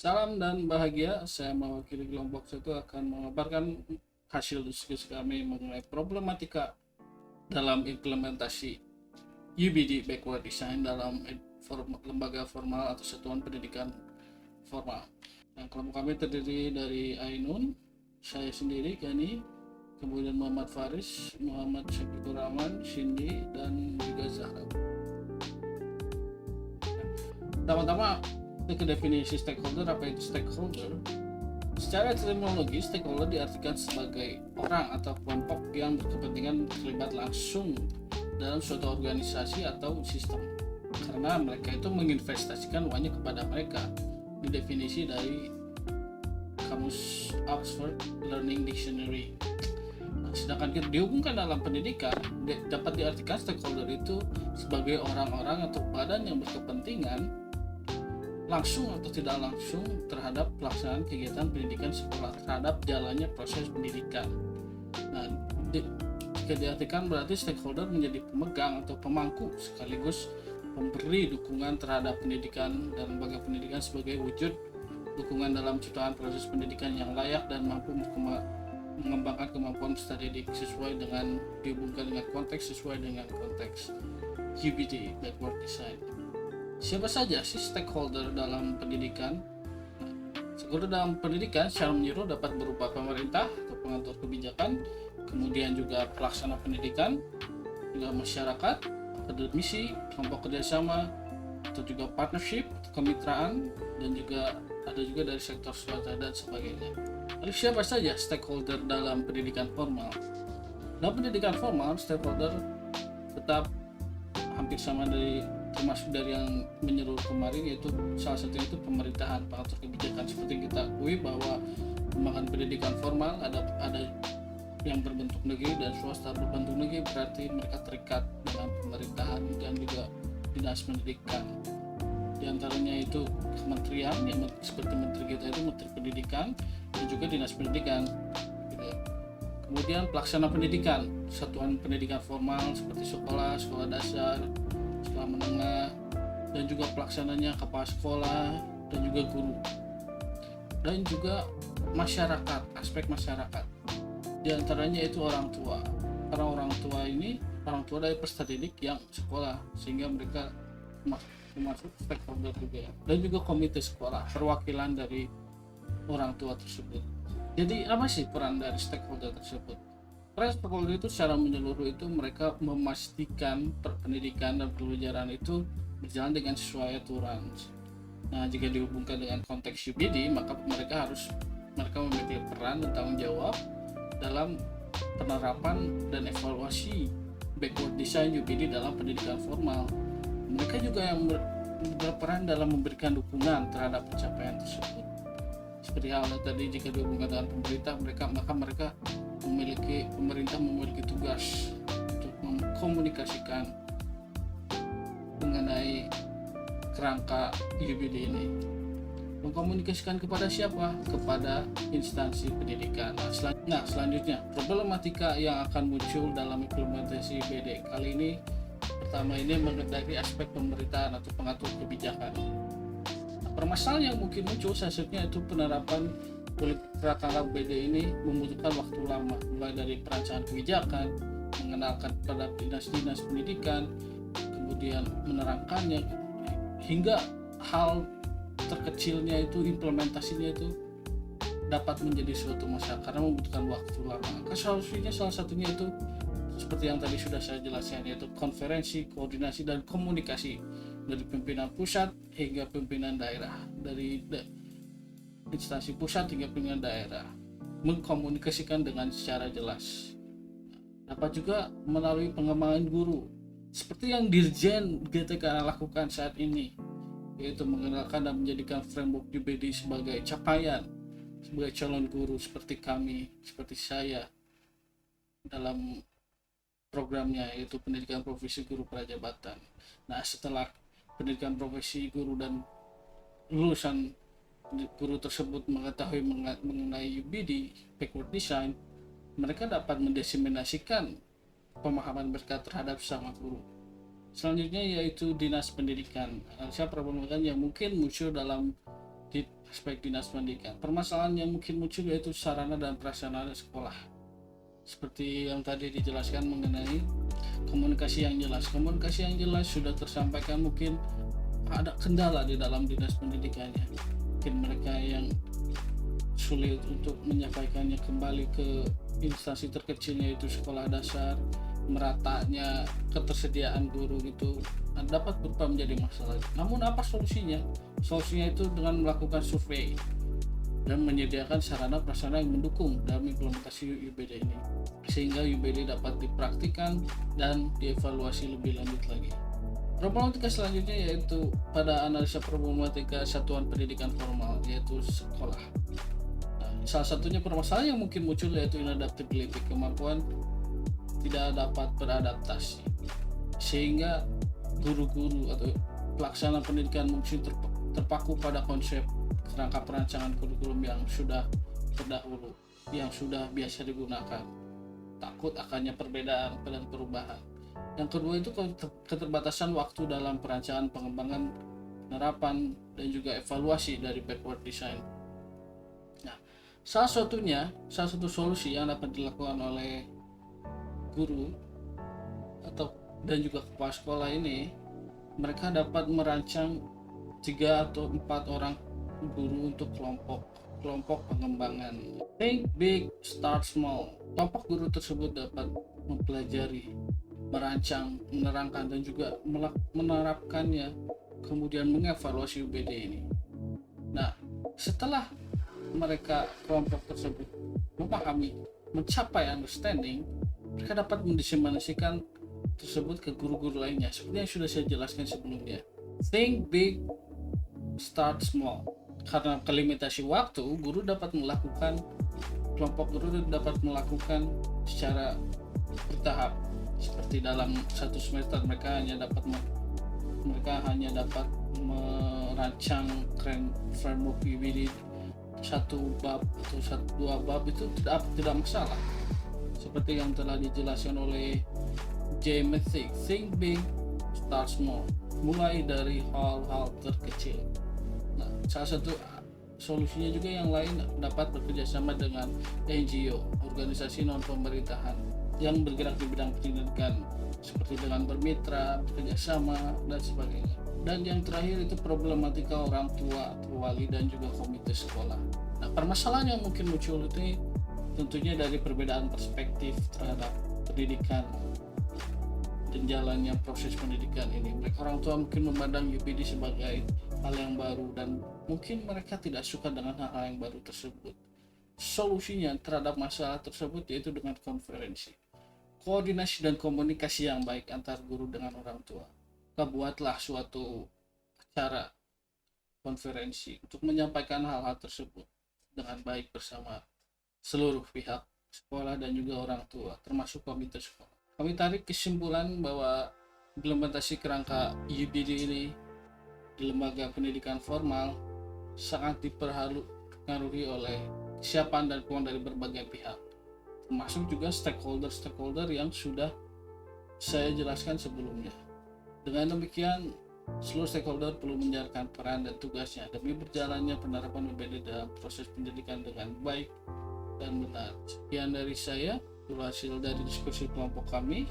Salam dan bahagia, saya mewakili kelompok satu akan mengabarkan hasil diskusi kami mengenai problematika dalam implementasi UBD backward design dalam lembaga formal atau satuan pendidikan formal. Nah, kelompok kami terdiri dari Ainun, saya sendiri, Gani, kemudian Muhammad Faris, Muhammad Syafiqur Rahman, Cindy, dan juga Zahra. Pertama-tama ke definisi stakeholder. Apa itu stakeholder? Secara etimologi, stakeholder diartikan sebagai orang atau kelompok yang berkepentingan terlibat langsung dalam suatu organisasi atau sistem, karena mereka itu menginvestasikan uangnya kepada mereka. Didefinisi dari kamus Oxford Learning Dictionary. Sedangkan kita dihubungkan dalam pendidikan, dapat diartikan stakeholder itu sebagai orang-orang atau badan yang berkepentingan langsung atau tidak langsung terhadap pelaksanaan kegiatan pendidikan sekolah, terhadap jalannya proses pendidikan. Nah, jika diartikan berarti stakeholder menjadi pemegang atau pemangku sekaligus pemberi dukungan terhadap pendidikan dan lembaga pendidikan sebagai wujud dukungan dalam ciptaan proses pendidikan yang layak dan mampu mengembangkan kemampuan peserta didik sesuai dengan dihubungkan dengan konteks, sesuai dengan konteks UBD backward design. Siapa saja sih stakeholder dalam pendidikan? Stakeholder dalam pendidikan secara menyeluruh dapat berupa pemerintah atau pengatur kebijakan, kemudian juga pelaksana pendidikan, juga masyarakat, akademisi, kelompok kerjasama, atau juga partnership, kemitraan, dan juga ada juga dari sektor swasta dan sebagainya. Lalu siapa saja stakeholder dalam pendidikan formal? Dalam pendidikan formal, stakeholder tetap hampir sama termasuk dari yang menyeluruh kemarin, yaitu salah satunya itu pemerintahan, pengatur kebijakan. Seperti kita akui bahwa pengembangan pendidikan formal ada yang berbentuk negeri dan swasta berbentuk negeri, berarti mereka terikat dengan pemerintahan dan juga dinas pendidikan. Di antaranya itu kementerian, yang seperti menteri kita itu menteri pendidikan dan juga dinas pendidikan. Kemudian pelaksana pendidikan, satuan pendidikan formal seperti sekolah, sekolah dasar, sekolah menengah, dan juga pelaksananya kepala sekolah dan juga guru, dan juga masyarakat, aspek masyarakat. Di antaranya itu orang tua. Para orang tua ini orang tua dari peserta didik yang sekolah, sehingga mereka termasuk stakeholder juga, dan juga komite sekolah, perwakilan dari orang tua tersebut. Jadi apa sih peran dari stakeholder tersebut? Peran stakeholder itu secara menyeluruh itu mereka memastikan pendidikan dan pembelajaran itu berjalan dengan sesuai aturan. Nah, jika dihubungkan dengan konteks UBD, maka mereka memiliki peran dan tanggung jawab dalam penerapan dan evaluasi backward design UBD dalam pendidikan formal. Mereka juga yang berperan dalam memberikan dukungan terhadap pencapaian tersebut. Seperti halnya tadi, jika dihubungkan dengan pemerintah, pemerintah memiliki tugas untuk mengkomunikasikan mengenai kerangka UBD ini. Mengkomunikasikan kepada siapa? Kepada instansi pendidikan. Selanjutnya, problematika yang akan muncul dalam implementasi UBD kali ini, pertama ini mengenai aspek pemerintahan atau pengatur kebijakan. Permasalahan yang mungkin muncul selanjutnya itu penerapan kerangka UBD ini membutuhkan waktu lama, mulai dari perancangan kebijakan, mengenalkan pada dinas-dinas pendidikan, kemudian menerangkannya, hingga hal terkecilnya itu implementasinya itu dapat menjadi suatu masalah karena membutuhkan waktu lama. Solusinya salah satunya itu seperti yang tadi sudah saya jelaskan, yaitu konferensi, koordinasi, dan komunikasi dari pimpinan pusat hingga pimpinan daerah, dari instansi pusat hingga pimpinan daerah, mengkomunikasikan dengan secara jelas. Dapat juga melalui pengembangan guru, seperti yang Dirjen GTK lakukan saat ini, yaitu mengenalkan dan menjadikan framework UBD sebagai capaian sebagai calon guru seperti kami, seperti saya dalam programnya, yaitu pendidikan profesi guru prajabatan. Nah, setelah pendidikan profesi guru dan lulusan guru tersebut mengetahui mengenai UBD backward design, mereka dapat mendiseminasikan pemahaman mereka terhadap sama guru. Selanjutnya yaitu dinas pendidikan. Saya problematika yang mungkin muncul dalam di aspek dinas pendidikan. Permasalahan yang mungkin muncul yaitu sarana dan prasarana sekolah. Seperti yang tadi dijelaskan mengenai komunikasi yang jelas. Komunikasi yang jelas sudah tersampaikan, mungkin ada kendala di dalam dinas pendidikannya. Mungkin mereka yang sulit untuk menyampaikannya kembali ke instansi terkecilnya yaitu sekolah dasar, meratanya ketersediaan guru gitu dapat berubah menjadi masalah. Namun apa solusinya? Solusinya itu dengan melakukan survei dan menyediakan sarana prasarana yang mendukung dalam implementasi UBD ini, sehingga UBD dapat dipraktikkan dan dievaluasi lebih lanjut lagi. Problematika selanjutnya yaitu pada analisa problematika satuan pendidikan formal yaitu sekolah. Nah, salah satunya permasalahan yang mungkin muncul yaitu inadaptability, kemampuan tidak dapat beradaptasi, sehingga guru-guru atau pelaksana pendidikan mungkin terpaku pada konsep kerangka perancangan kurikulum yang sudah terdahulu, yang sudah biasa digunakan, takut akannya perbedaan dan perubahan. Yang kedua itu keterbatasan waktu dalam perancangan, pengembangan, penerapan, dan juga evaluasi dari backward design. Nah, salah satu solusi yang dapat dilakukan oleh guru dan juga kepala sekolah ini, mereka dapat merancang 3 atau 4 orang guru untuk kelompok pengembangan. Think big, start small. Kelompok guru tersebut dapat mempelajari, merancang, menerangkan, dan juga menerapkannya, kemudian mengevaluasi UBD ini. Nah, setelah mereka kelompok tersebut memahami, mencapai understanding, mereka dapat mendiseminasikan tersebut ke guru-guru lainnya seperti yang sudah saya jelaskan sebelumnya. Think big, start small. Karena kelimitasi waktu, kelompok guru dapat melakukan secara bertahap. Seperti dalam satu semester mereka hanya dapat merancang framework UBD satu bab atau dua bab, itu tidak masalah. Seperti yang telah dijelaskan oleh James Think big, start small. Mulai dari hal-hal terkecil. Nah, salah satu solusinya juga yang lain dapat bekerjasama dengan NGO, organisasi non pemerintahan yang bergerak di bidang pendidikan, seperti dengan bermitra, bekerjasama, dan sebagainya. Dan yang terakhir itu problematika orang tua, wali, dan juga komite sekolah. Nah, permasalahan yang mungkin muncul itu tentunya dari perbedaan perspektif terhadap pendidikan dan jalannya proses pendidikan ini. Mereka orang tua mungkin memandang UPD sebagai hal yang baru dan mungkin mereka tidak suka dengan hal-hal yang baru tersebut. Solusinya terhadap masalah tersebut yaitu dengan konferensi, koordinasi dan komunikasi yang baik antar guru dengan orang tua. Buatlah suatu acara konferensi untuk menyampaikan hal-hal tersebut dengan baik bersama seluruh pihak sekolah dan juga orang tua, termasuk komite sekolah. Kami tarik kesimpulan bahwa implementasi kerangka UBD ini di lembaga pendidikan formal sangat dipengaruhi oleh kesiapan dan peluang dari berbagai pihak, termasuk juga stakeholder yang sudah saya jelaskan sebelumnya. Dengan demikian, seluruh stakeholder perlu menjalankan peran dan tugasnya demi berjalannya penerapan UBD dalam proses pendidikan dengan baik dan benar. Sekian dari saya, itu hasil dari diskusi kelompok kami.